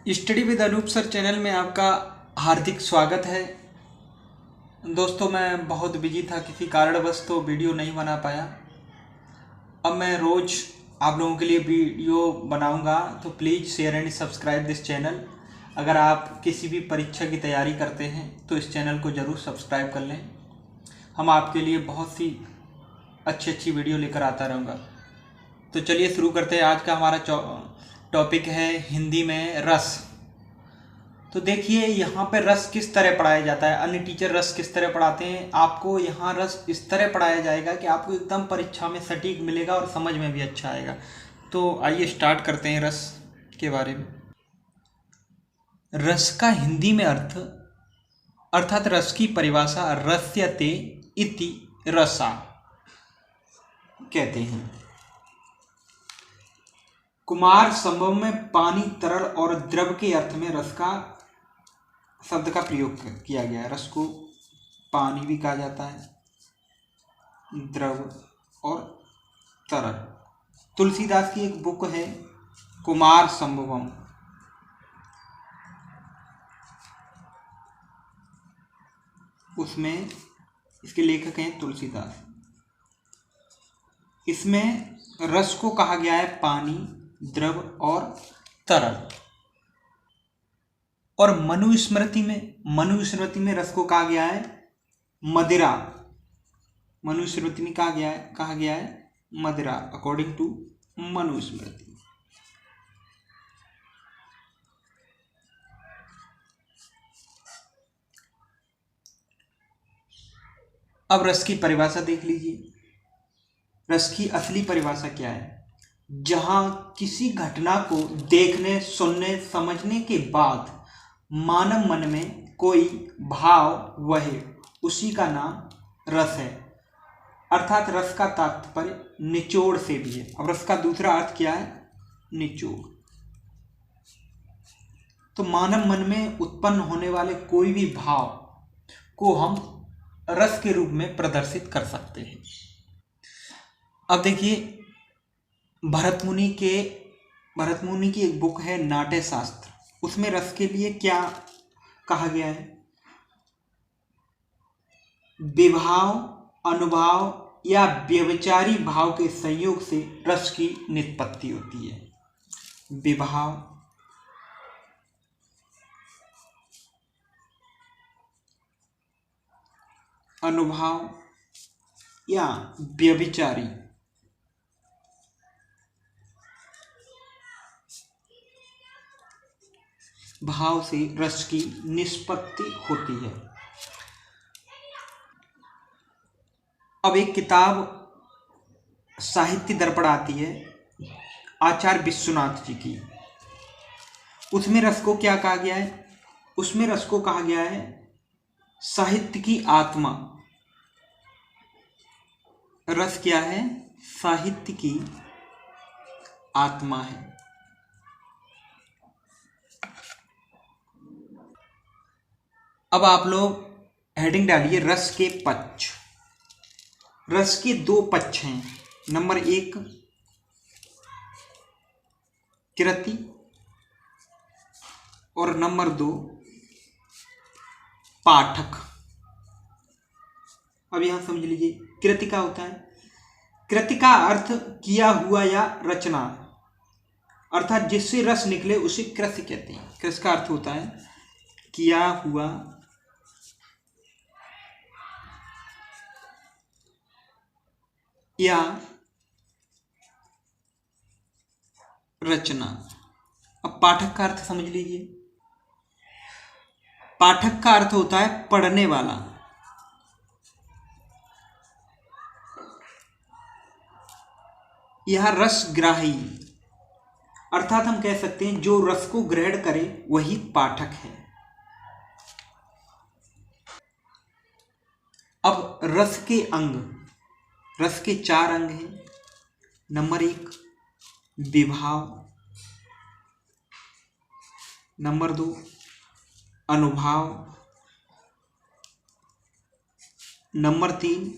Study with Anoop sir channel में आपका हार्दिक स्वागत है। दोस्तों, मैं बहुत बिजी था, किसी कारणवश तो वीडियो नहीं बना पाया। अब मैं रोज़ आप लोगों के लिए वीडियो बनाऊंगा, तो please share and subscribe this channel. अगर आप किसी भी परीक्षा की तैयारी करते हैं तो इस चैनल को ज़रूर सब्सक्राइब कर लें। हम आपके लिए बहुत सी अच्छी वीडियो लेकर आता रहूँगा। तो चलिए शुरू करते हैं। आज का हमारा टॉपिक है हिंदी में रस। तो देखिए यहाँ पे रस किस तरह पढ़ाया जाता है। अन्य टीचर रस किस तरह पढ़ाते हैं, आपको यहाँ रस इस तरह पढ़ाया जाएगा कि आपको एकदम परीक्षा में सटीक मिलेगा और समझ में भी अच्छा आएगा। तो आइए स्टार्ट करते हैं रस के बारे में। रस का हिंदी में अर्थ अर्थात रस की परिभाषा रस्यते इति रसा कहते हैं। कुमार संभव में पानी, तरल और द्रव के अर्थ में रस का शब्द का प्रयोग किया गया है। रस को पानी भी कहा जाता है, द्रव और तरल। तुलसीदास की एक बुक है कुमार संभवम, उसमें इसके लेखक हैं तुलसीदास। इसमें रस को कहा गया है पानी, द्रव और तरल। और मनुस्मृति में रस को कहा गया है मदिरा। मनुस्मृति में कहा गया है मदिरा, अकॉर्डिंग टू मनुस्मृति। अब रस की परिभाषा देख लीजिए। रस की असली परिभाषा क्या है? जहां किसी घटना को देखने, सुनने, समझने के बाद मानव मन में कोई भाव वहे, उसी का नाम रस है। अर्थात रस का तात्पर्य निचोड़ से भी है। अब रस का दूसरा अर्थ क्या है? निचोड़। तो मानव मन में उत्पन्न होने वाले कोई भी भाव को हम रस के रूप में प्रदर्शित कर सकते हैं। अब देखिए, भरत मुनि की एक बुक है नाट्य शास्त्र, उसमें रस के लिए क्या कहा गया है? विभाव, अनुभाव या व्यभिचारी भाव के संयोग से रस की निष्पत्ति होती है। विभाव, अनुभाव या व्यभिचारी भाव से रस की निष्पत्ति होती है। अब एक किताब साहित्य दर्पण आती है आचार्य विश्वनाथ जी की, उसमें रस को क्या कहा गया है? उसमें रस को कहा गया है साहित्य की आत्मा। रस क्या है? साहित्य की आत्मा है। अब आप लोग हेडिंग डालिए रस के पक्ष। रस के दो पक्ष हैं। नंबर 1 कृति और नंबर 2 पाठक। अब यहां समझ लीजिए, कृति का होता है, कृति का अर्थ किया हुआ या रचना, अर्थात जिससे रस निकले उसे कृति कहते हैं। कृति का अर्थ होता है किया हुआ या रचना। अब पाठक का अर्थ समझ लीजिए। पाठक का अर्थ होता है पढ़ने वाला। यह रसग्राही, अर्थात हम कह सकते हैं जो रस को ग्रहण करे वही पाठक है। अब रस के अंग, रस के 4 अंग हैं। नंबर 1 विभाव, नंबर 2 अनुभाव, नंबर 3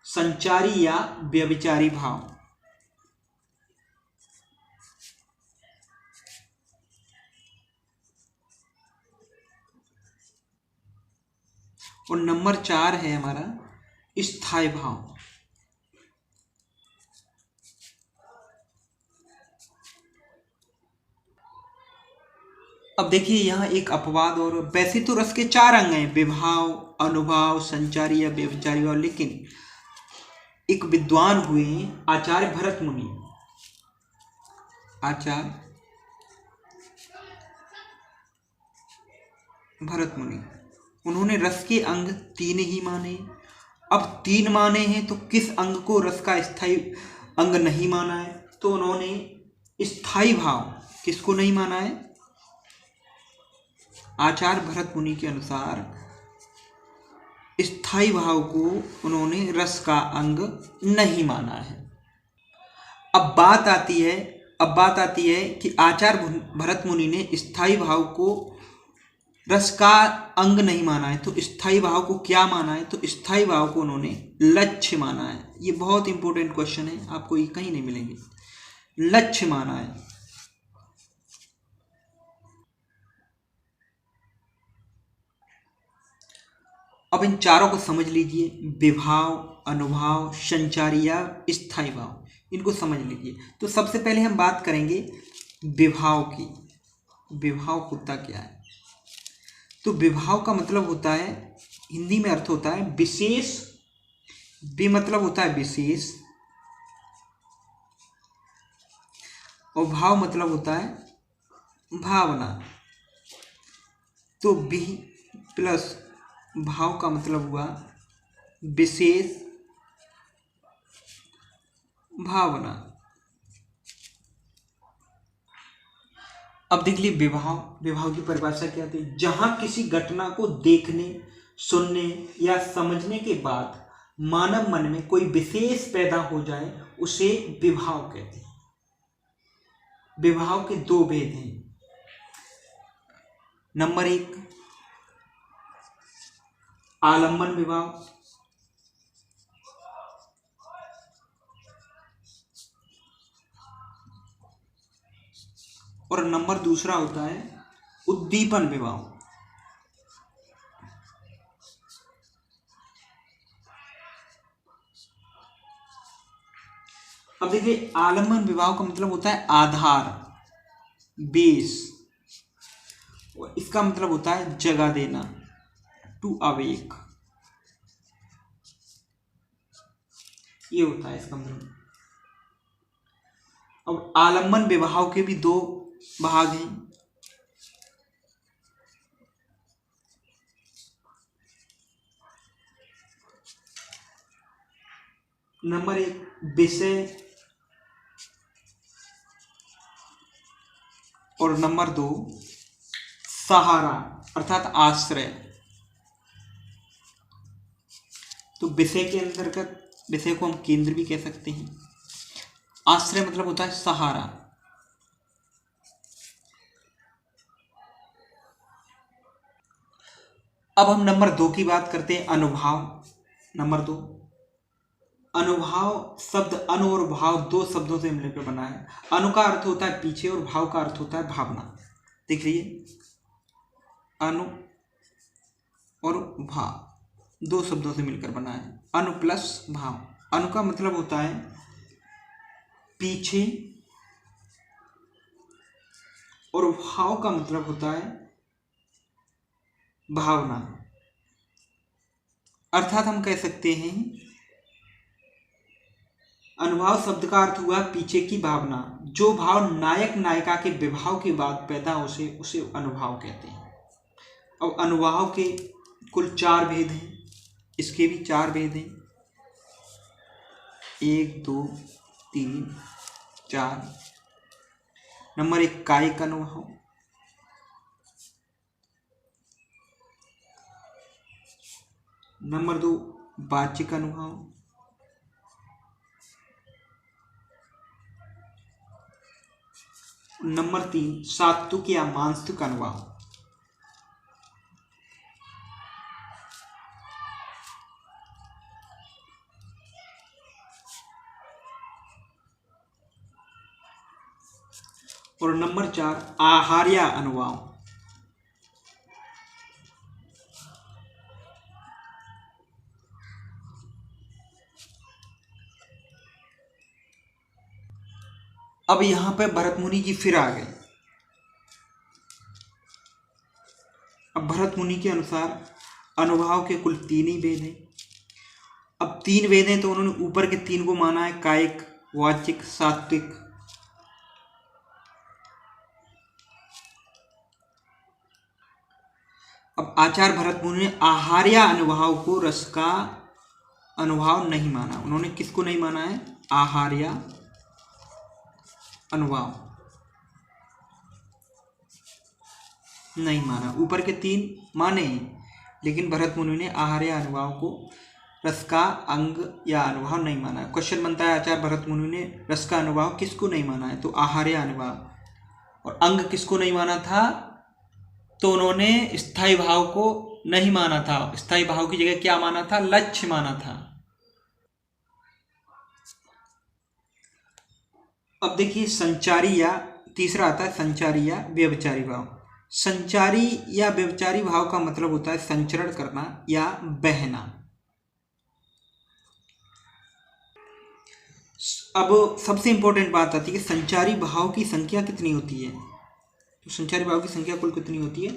संचारी या व्यभिचारी भाव, और नंबर 4 है हमारा स्थायी भाव। अब देखिए यहाँ एक अपवाद, और वैसे तो रस के 4 अंग हैं, विभाव, अनुभाव, संचारी या व्यभिचारी भाव, लेकिन एक विद्वान हुए आचार्य भरत मुनि, आचार्य भरत मुनि, उन्होंने रस के अंग 3 ही माने। अब 3 माने हैं तो किस अंग को रस का स्थायी अंग नहीं माना है? तो उन्होंने स्थायी भाव किसको नहीं माना है? आचार्य भरत मुनि के अनुसार स्थायी भाव को उन्होंने रस का अंग नहीं माना है। अब बात आती है कि आचार्य भरत मुनि ने स्थायी भाव को रस का अंग नहीं माना है, तो स्थायी भाव को क्या माना है? तो स्थायी भाव को उन्होंने लक्ष्य माना है। ये बहुत इंपॉर्टेंट क्वेश्चन है, आपको ये कहीं नहीं मिलेंगे। लक्ष्य माना है। अब इन चारों को समझ लीजिए, विभाव, अनुभाव, संचारी या स्थायी भाव, इनको समझ लीजिए। तो सबसे पहले हम बात करेंगे विभाव की। विभाव होता क्या है? तो विभाव का मतलब होता है, हिंदी में अर्थ होता है विशेष। वि मतलब होता है विशेष, और भाव मतलब होता है भावना। तो वि प्लस भाव का मतलब हुआ विशेष भावना। अब देख लीजिए विभाव की परिभाषा क्या होती है? जहां किसी घटना को देखने, सुनने या समझने के बाद मानव मन में कोई विशेष पैदा हो जाए उसे विभाव कहते हैं। विभाव के 2 भेद हैं। नंबर 1 आलम्बन विभाव, और नंबर दूसरा होता है उद्दीपन विभाव। अब देखिए आलम्बन विभाव का मतलब होता है आधार, बेस, और इसका मतलब होता है जगह देना, टू अवेक, ये होता है इसका मतलब। अब आलम्बन विभाव के भी 2 भाग हैं। नंबर 1 विषय, और नंबर 2 सहारा अर्थात आश्रय। तो विषय के अंतर्गत विषय को हम केंद्र भी कह सकते हैं। आश्रय मतलब होता है सहारा। अब हम नंबर 2 की बात करते हैं, अनुभाव। नंबर 2 अनुभाव शब्द अनु और भाव 2 शब्दों से मिलकर बना है। अनु का अर्थ होता है पीछे और भाव का अर्थ होता है भावना। देख लीजिए अनु और भाव 2 शब्दों से मिलकर बना है। अनु प्लस भाव। अनु का मतलब होता है पीछे, और भाव का मतलब होता है भावना। अर्थात हम कह सकते हैं अनुभाव शब्द का अर्थ हुआ पीछे की भावना। जो भाव नायक नायिका के विवाह के बाद पैदा उसे अनुभाव कहते हैं। अब अनुभाव के कुल 4 भेद हैं, इसके भी 4 भेद हैं, 1 2 3 4। नंबर 1 कायिक अनुभाव, नंबर 2 वाचिक अनुभाव, नंबर 3 सात्विक या मानसिक अनुभाव। और नंबर 4 आहार्य अनुभाव। अब यहाँ पे भरत मुनि जी फिर आ गए। अब भरत मुनि के अनुसार अनुभाव के कुल 3 ही वेद हैं। अब 3 वेद हैं तो उन्होंने ऊपर के 3 को माना है, कायिक, वाचिक, सात्विक। अब आचार्य भरत मुनि ने आहार्य अनुभाव को रस का अनुभाव नहीं माना। उन्होंने किसको नहीं माना है? आहार्य अनुभाव नहीं माना। ऊपर के 3 माने हैं, लेकिन भरत मुनि ने आहार्य अनुभाव को रस का अंग या अनुभव नहीं माना। क्वेश्चन बनता है आचार्य भरत मुनि ने रस का अनुभव किसको नहीं माना है? तो आहार्य अनुभव। और अंग किसको नहीं माना था? तो उन्होंने स्थायी भाव को नहीं माना था। स्थायी भाव की जगह क्या माना था? लक्ष्य माना था। अब देखिए संचारी या तीसरा आता है संचारी या व्यभिचारी भाव। संचारी या व्यभिचारी भाव का मतलब होता है संचरण करना या बहना। अब सबसे इंपॉर्टेंट बात आती है कि संचारी भाव की संख्या कितनी होती है? तो संचारी भाव की संख्या कुल कितनी होती है?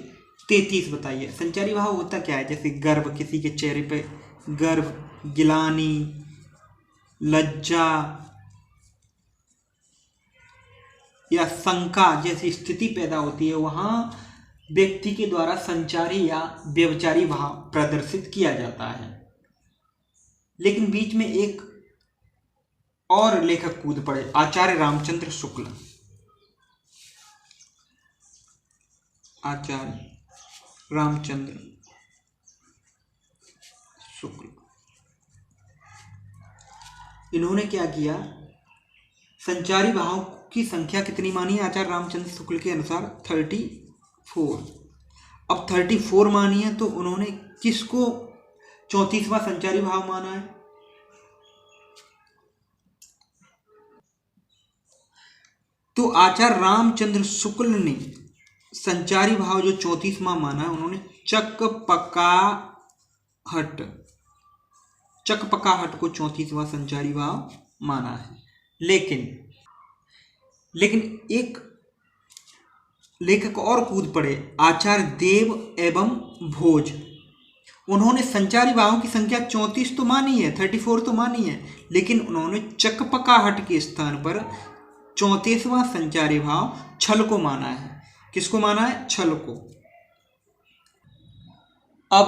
33। बताइए संचारी भाव होता क्या है? जैसे गर्व, किसी के चेहरे पे गर्व, गिलानी, लज्जा या शंका जैसी स्थिति पैदा होती है, वहां व्यक्ति के द्वारा संचारी या व्यभिचारी भाव प्रदर्शित किया जाता है। लेकिन बीच में एक और लेखक कूद पड़े, आचार्य रामचंद्र शुक्ल। आचार्य रामचंद्र शुक्ल, इन्होंने क्या किया? संचारी भाव की संख्या कितनी मानी है आचार्य रामचंद्र शुक्ल के अनुसार? 34। अब 34 मानी है तो उन्होंने किसको 34वां संचारी भाव माना है? तो आचार्य रामचंद्र शुक्ल ने संचारी भाव जो 34वां माना है, उन्होंने चकपकाहट को 34वां संचारी भाव माना है। लेकिन एक लेखक और कूद पड़े, आचार्य देव एवं भोज। उन्होंने संचारी भावों की संख्या 34 तो मानी है, 34 तो मानी है, लेकिन उन्होंने चकपकाहट के स्थान पर 34वां संचारी भाव छल को माना है। किसको माना है? छल को। अब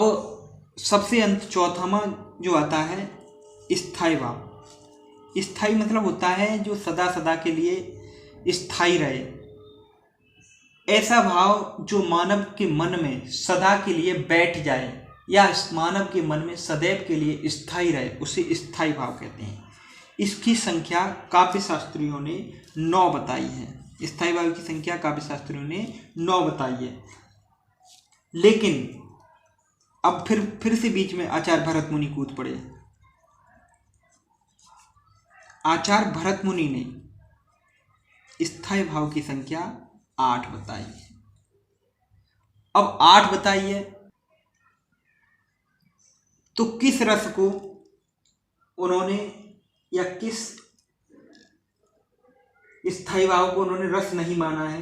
सबसे अंत चौथावां जो आता है स्थायी भाव। स्थायी मतलब होता है जो सदा सदा के लिए स्थायी रहे। ऐसा भाव जो मानव के मन में सदा के लिए बैठ जाए या मानव के मन में सदैव के लिए स्थायी रहे, उसे स्थायी भाव कहते हैं। इसकी संख्या काव्य शास्त्रियों ने 9 बताई है। स्थायी भाव की संख्या काव्य शास्त्रियों ने 9 बताई है। लेकिन अब फिर से बीच में आचार्य भरत मुनि कूद पड़े। आचार्य भरत मुनि ने स्थायी भाव की संख्या 8 बताई है। अब 8 बताई है तो किस रस को उन्होंने या किस स्थायी भाव को उन्होंने रस नहीं माना है?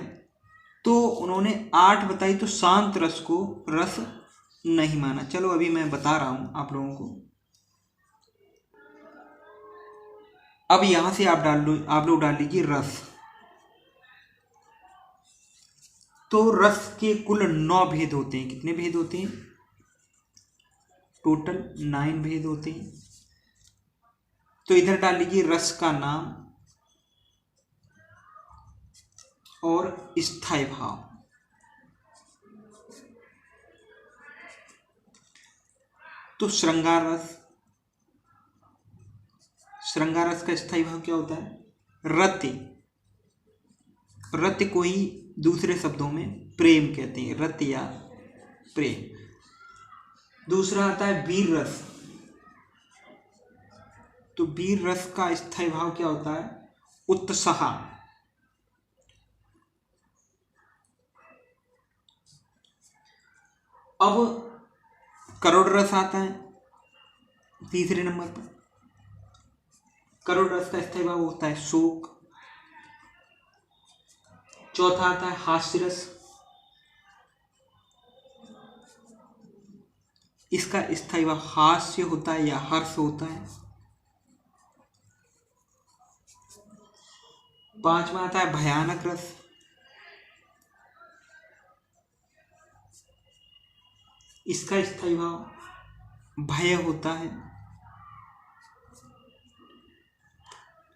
तो उन्होंने 8 बताई तो शांत रस को रस नहीं माना। चलो अभी मैं बता रहा हूं आप लोगों को। अब यहां से आप लोग डाल लीजिए रस। तो रस के कुल 9 भेद होते हैं। कितने भेद होते हैं? टोटल 9 भेद होते हैं। तो इधर डाल लीजिए रस का नाम और स्थायी भाव। तो श्रृंगार रस का स्थायी भाव क्या होता है? रति को ही दूसरे शब्दों में प्रेम कहते हैं, रति या प्रेम। दूसरा आता है वीर रस। तो वीर रस का स्थायी भाव क्या होता है? उत्साह। अब करोड़ रस आता है तीसरे नंबर पर। करोड़ रस का स्थायी भाव होता है शोक। चौथा आता है हास्य रस, इसका स्थायी भाव हास्य होता है या हर्ष होता है। पांचवा आता है भयानक रस, इसका स्थायी भाव भय होता है।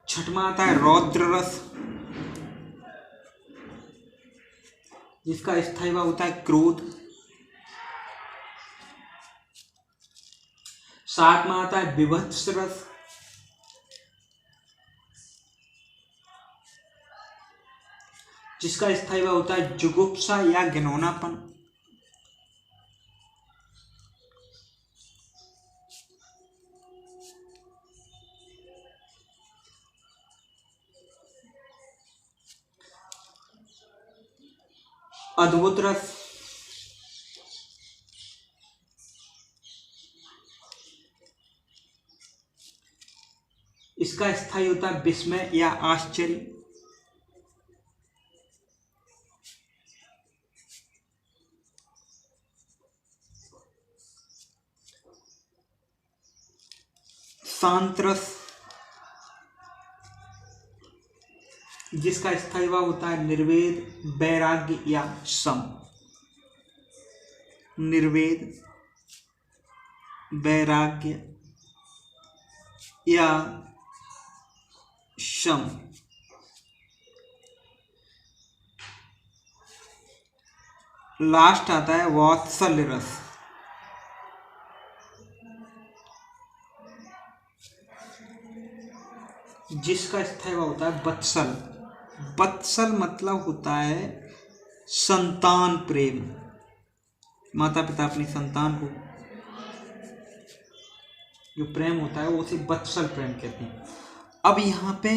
छठवां आता है रौद्र रस, जिसका स्थायी भाव होता है क्रोध। सातवां आता है विभत्स रस, जिसका स्थायी भाव होता है जुगुप्सा या घिनौनापन। अद्भुत रस, इसका स्थायी होता है विस्मय या आश्चर्य। शांत रस, जिसका स्थायी भाव होता है निर्वेद, वैराग्य या सम। निर्वेद, वैराग्य या शम। लास्ट आता है वात्सल्य रस, जिसका स्थायी भाव होता है वत्सल। वत्सल मतलब होता है संतान प्रेम, माता पिता अपनी संतान को जो प्रेम होता है वो उसे वत्सल प्रेम कहते हैं। अब यहाँ पे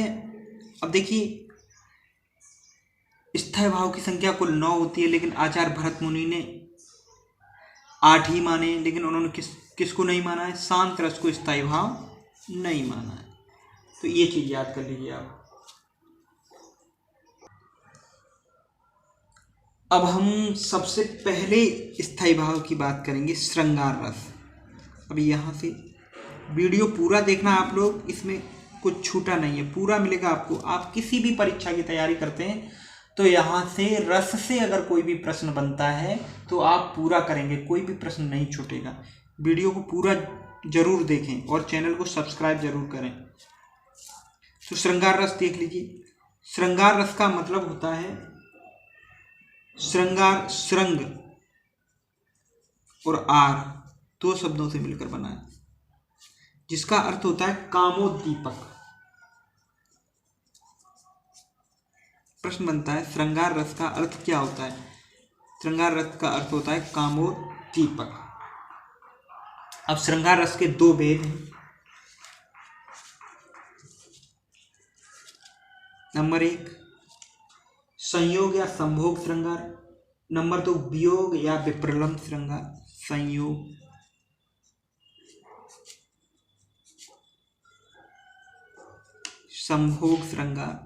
अब देखिए, स्थायी भाव की संख्या कुल 9 होती है, लेकिन आचार्य भरत मुनि ने 8 ही माने, लेकिन उन्होंने किसको नहीं माना है? शांत रस को स्थायी भाव नहीं माना है। तो ये चीज याद कर लीजिए आप। अब हम सबसे पहले स्थायी भाव की बात करेंगे, श्रृंगार रस। अब यहाँ से वीडियो पूरा देखना आप लोग, इसमें कुछ छूटा नहीं है, पूरा मिलेगा आपको। आप किसी भी परीक्षा की तैयारी करते हैं तो यहाँ से रस से अगर कोई भी प्रश्न बनता है तो आप पूरा करेंगे, कोई भी प्रश्न नहीं छूटेगा। वीडियो को पूरा जरूर देखें और चैनल को सब्सक्राइब जरूर करें। तो श्रृंगार रस देख लीजिए। श्रृंगार रस का मतलब होता है श्रृंगार, श्रृंग और आर 2 शब्दों से मिलकर बना है, जिसका अर्थ होता है कामोद्दीपक। प्रश्न बनता है श्रृंगार रस का अर्थ क्या होता है? श्रृंगार रस का अर्थ होता है कामोद्दीपक। अब श्रृंगार रस के 2 भेद हैं। नंबर 1 संयोग या संभोग श्रृंगार, नंबर 2 वियोग या विप्रलंब श्रृंगार। संयोग, संभोग श्रृंगार,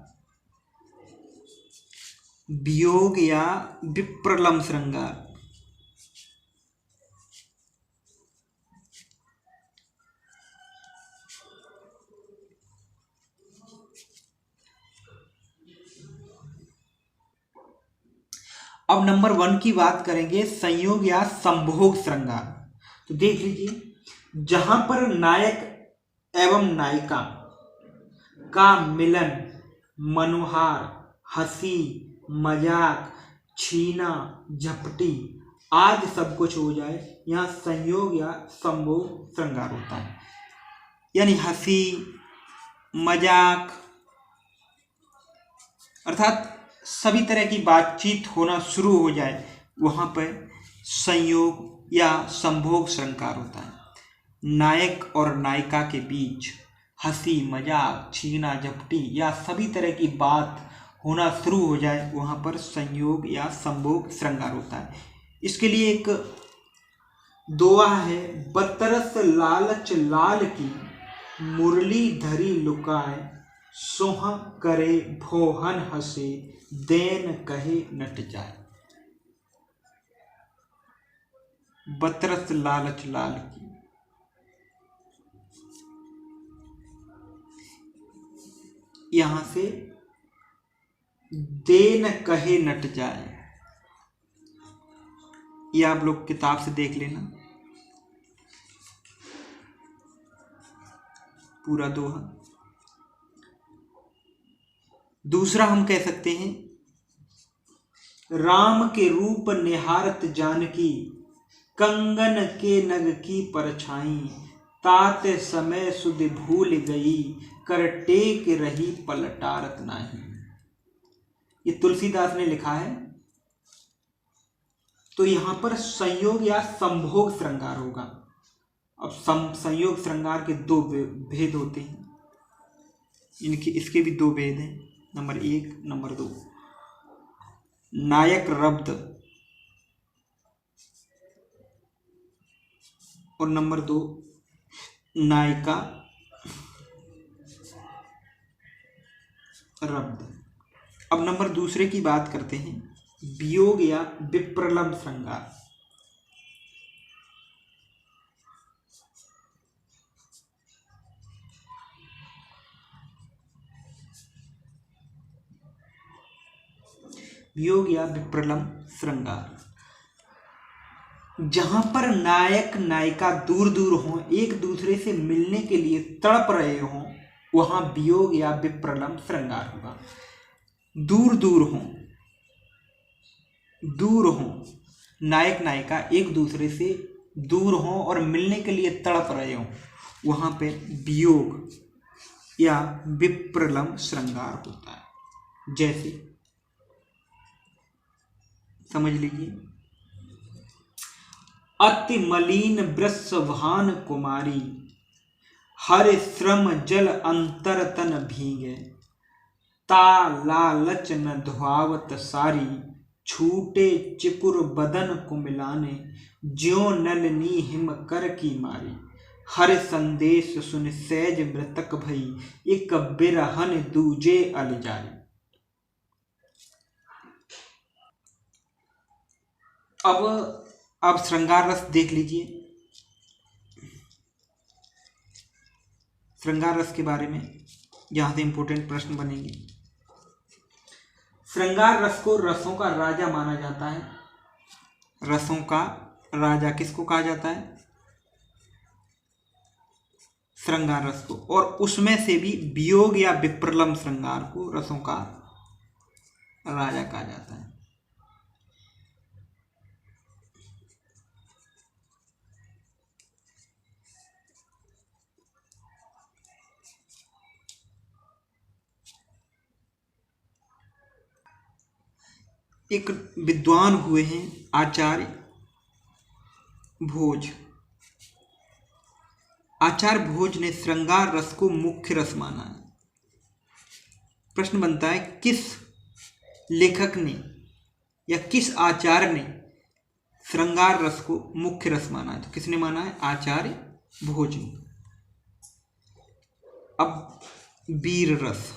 वियोग या विप्रलंब श्रृंगार। अब नंबर 1 की बात करेंगे, संयोग या संभोग श्रृंगार। तो देख लीजिए, जहां पर नायक एवं नायिका का मिलन, मनोहार, हंसी, मजाक, छीना झपटी आदि सब कुछ हो जाए, यहाँ संयोग या संभोग श्रृंगार होता है। यानी हंसी मजाक अर्थात सभी तरह की बातचीत होना शुरू हो जाए, वहाँ पर संयोग या संभोग श्रृंगार होता है। नायक और नायिका के बीच हंसी मजाक छीना झपटी या सभी तरह की बात होना शुरू हो जाए, वहाँ पर संयोग या संभोग श्रृंगार होता है। इसके लिए एक दोहा है, बतरस लालच लाल की मुरली धरी लुकाए, सोह करे भोहन हसे, देन कहे नट जाए। बतरस लालच लाल की, यहां से देन कहे नट जाए, ये आप लोग किताब से देख लेना पूरा दोहा। दूसरा हम कह सकते हैं, राम के रूप निहारत जानकी, कंगन के नग की परछाई, तात समय सुध भूल गई, कर टेक रही पलटारत नाही। ये तुलसीदास ने लिखा है। तो यहां पर संयोग या संभोग श्रृंगार होगा। अब संयोग श्रृंगार के दो भेद होते हैं, इसके भी दो भेद हैं, नंबर 1 नंबर 2। नायक रब्द और नंबर 2 नायिका रब्द। अब नंबर दूसरे की बात करते हैं, वियोग या विप्रलंब श्रृंगार। वियोग या विप्रलंब श्रृंगार, जहां पर नायक नायिका दूर दूर हों, एक दूसरे से मिलने के लिए तड़प रहे हों, वहां वियोग या विप्रलंब श्रृंगार होगा। दूर दूर हों, नायक नायिका एक दूसरे से दूर हों और मिलने के लिए तड़प रहे हों, वहां पे वियोग या विप्रलंब श्रृंगार होता है। जैसे समझ लीजिए, अति मलिन वृषभान कुमारी, हर श्रम जल अंतर तन भीगे, ता लालच न धुआवत सारी, छूटे चिकुर बदन कुमिलाने, ज्यो नलनी हिम कर की मारी, हर संदेश सुन सहज मृतक भई, एक बिरहन दूजे अल जाई। अब आप श्रृंगार रस देख लीजिए। श्रृंगार रस के बारे में यहां से इंपॉर्टेंट प्रश्न बनेंगे। श्रृंगार रस को रसों का राजा माना जाता है। रसों का राजा किसको कहा जाता है? श्रृंगार रस को। और उसमें से भी वियोग या विप्रलंब श्रृंगार को रसों का राजा कहा जाता है। एक विद्वान हुए हैं आचार्य भोज। आचार्य भोज ने श्रृंगार रस को मुख्य रस माना है। प्रश्न बनता है, किस लेखक ने या किस आचार्य ने श्रृंगार रस को मुख्य रस माना है? तो किसने माना है? आचार्य भोज ने। अब वीर रस,